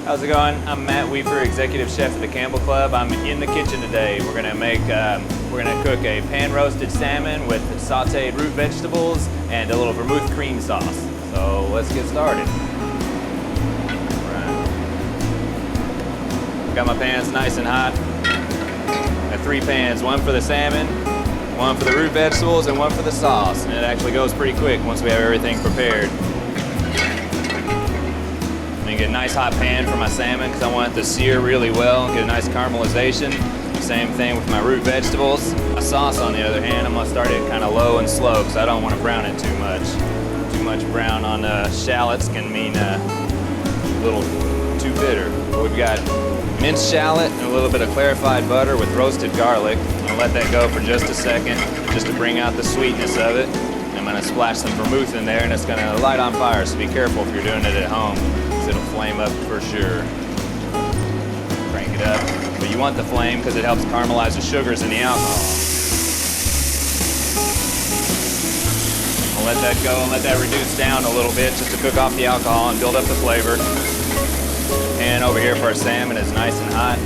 How's it going? I'm Matt Weaver, Executive Chef at the Campbell Club. I'm in the kitchen today. We're gonna cook a pan-roasted salmon with sauteed root vegetables and a little vermouth cream sauce. So let's get started. Right. Got my pans nice and hot. Got 3 pans, one for the salmon, one for the root vegetables, and one for the sauce. And it actually goes pretty quick once we have everything prepared. Get a nice hot pan for my salmon because I want it to sear really well and get a nice caramelization. Same thing with my root vegetables. My sauce, on the other hand, I'm going to start it kind of low and slow because I don't want to brown it too much. Too much brown on shallots can mean a little too bitter. But we've got minced shallot and a little bit of clarified butter with roasted garlic. I'm going to let that go for just a second just to bring out the sweetness of it. I'm going to splash some vermouth in there and it's going to light on fire, so be careful if you're doing it at home. It'll flame up for sure. Crank it up. But you want the flame because it helps caramelize the sugars in the alcohol. I'll let that go and let that reduce down a little bit just to cook off the alcohol and build up the flavor. And over here for our salmon, it's nice and hot.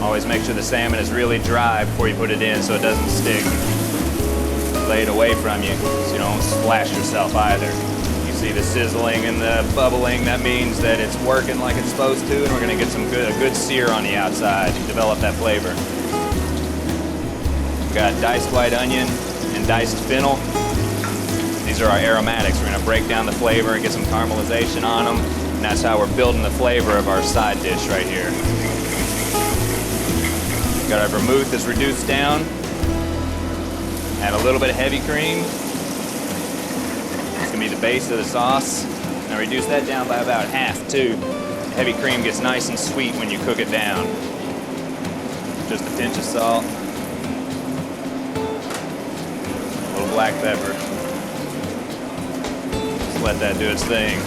Always make sure the salmon is really dry before you put it in so it doesn't stick. Lay it away from you so you don't splash yourself either. See the sizzling and the bubbling, that means that it's working like it's supposed to, and we're going to get a good sear on the outside to develop that flavor. We've got diced white onion and diced fennel. These are our aromatics. We're going to break down the flavor and get some caramelization on them, and that's how we're building the flavor of our side dish right here. We've got our vermouth that's reduced down. Add a little bit of heavy cream. Be the base of the sauce. Now reduce that down by about half too. Heavy cream gets nice and sweet when you cook it down. Just a pinch of salt. A little black pepper. Just let that do its thing.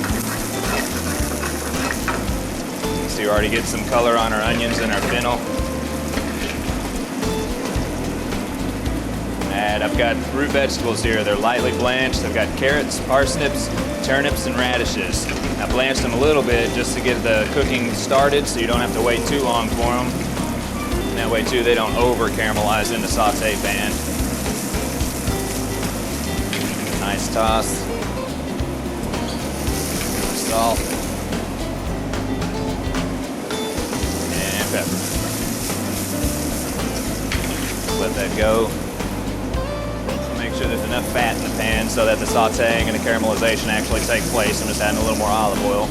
See, we already get some color on our onions and our fennel. And I've got root vegetables here. They're lightly blanched. I've got carrots, parsnips, turnips, and radishes. I blanched them a little bit just to get the cooking started so you don't have to wait too long for them. And that way too they don't over caramelize in the saute pan. Nice toss. Salt. And pepper. Let that go. Make sure there's enough fat in the pan so that the sauteing and the caramelization actually take place. I'm just adding a little more olive oil.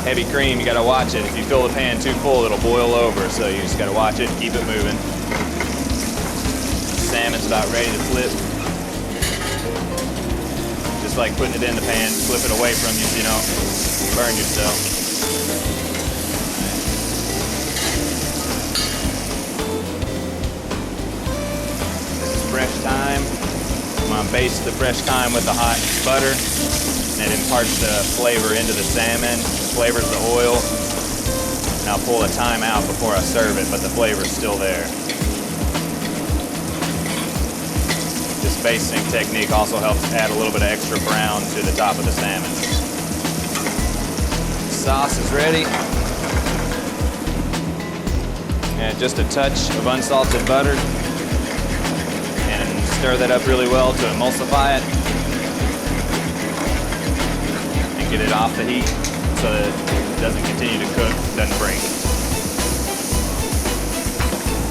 Heavy cream, you gotta watch it. If you fill the pan too full, it'll boil over, so you just gotta watch it, keep it moving. Salmon's about ready to flip. Just like putting it in the pan, flip it away from you so you don't burn yourself. Fresh thyme. I'm going to baste the fresh thyme with the hot butter, and it imparts the flavor into the salmon, flavors the oil. And I'll pull the thyme out before I serve it, but the flavor's still there. This basting technique also helps add a little bit of extra brown to the top of the salmon. The sauce is ready. And just a touch of unsalted butter. Stir that up really well to emulsify it and get it off the heat so that it doesn't continue to cook, doesn't break.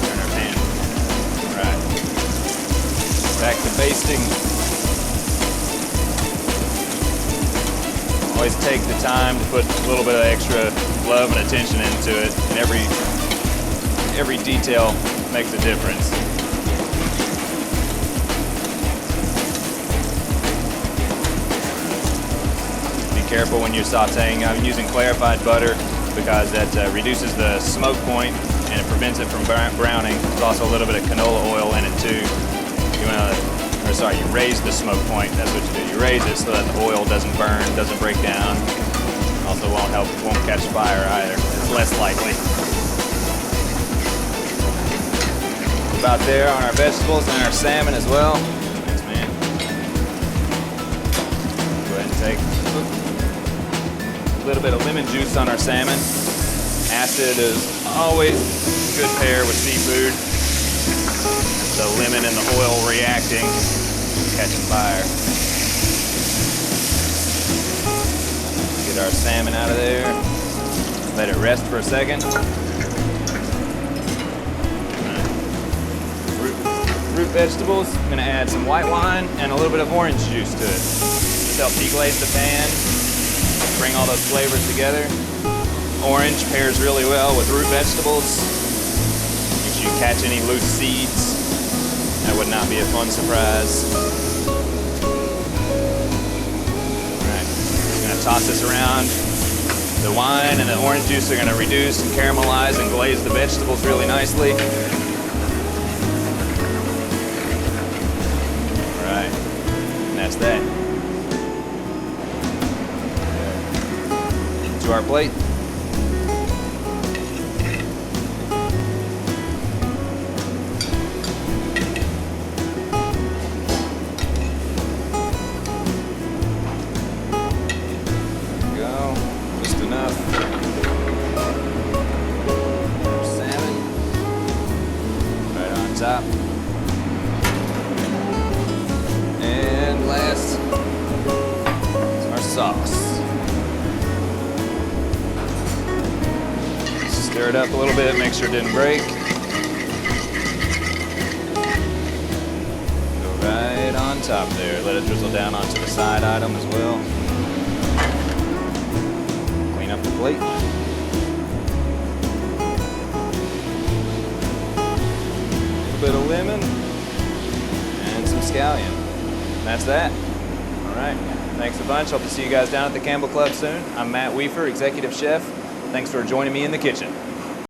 Turn our pan. All right. Back to basting. Always take the time to put a little bit of extra love and attention into it, and every detail makes a difference. Careful when you're sauteing. I'm using clarified butter because that reduces the smoke point and it prevents it from browning. There's also a little bit of canola oil in it too. You raise the smoke point. That's what you do. You raise it so that the oil doesn't burn, doesn't break down. Also won't catch fire either. It's less likely. About there on our vegetables and our salmon as well. Thanks, man. little bit of lemon juice on our salmon. Acid is always a good pair with seafood. The lemon and the oil reacting, catching fire. Get our salmon out of there. Let it rest for a second. Root vegetables, I'm gonna add some white wine and a little bit of orange juice to it. Just help deglaze the pan, bring all those flavors together. Orange pairs really well with root vegetables. Make sure you catch any loose seeds. That would not be a fun surprise. All right, just gonna toss this around. The wine and the orange juice are gonna reduce and caramelize and glaze the vegetables really nicely. That's that. To our plate. There we go. Just enough. Salmon. Right on top. And last is our sauce. Stir it up a little bit, make sure it didn't break. Go right on top there. Let it drizzle down onto the side item as well. Clean up the plate. A little bit of lemon and some scallion. That's that. All right. Thanks a bunch. Hope to see you guys down at the Campbell Club soon. I'm Matt Weaver, Executive Chef. Thanks for joining me in the kitchen.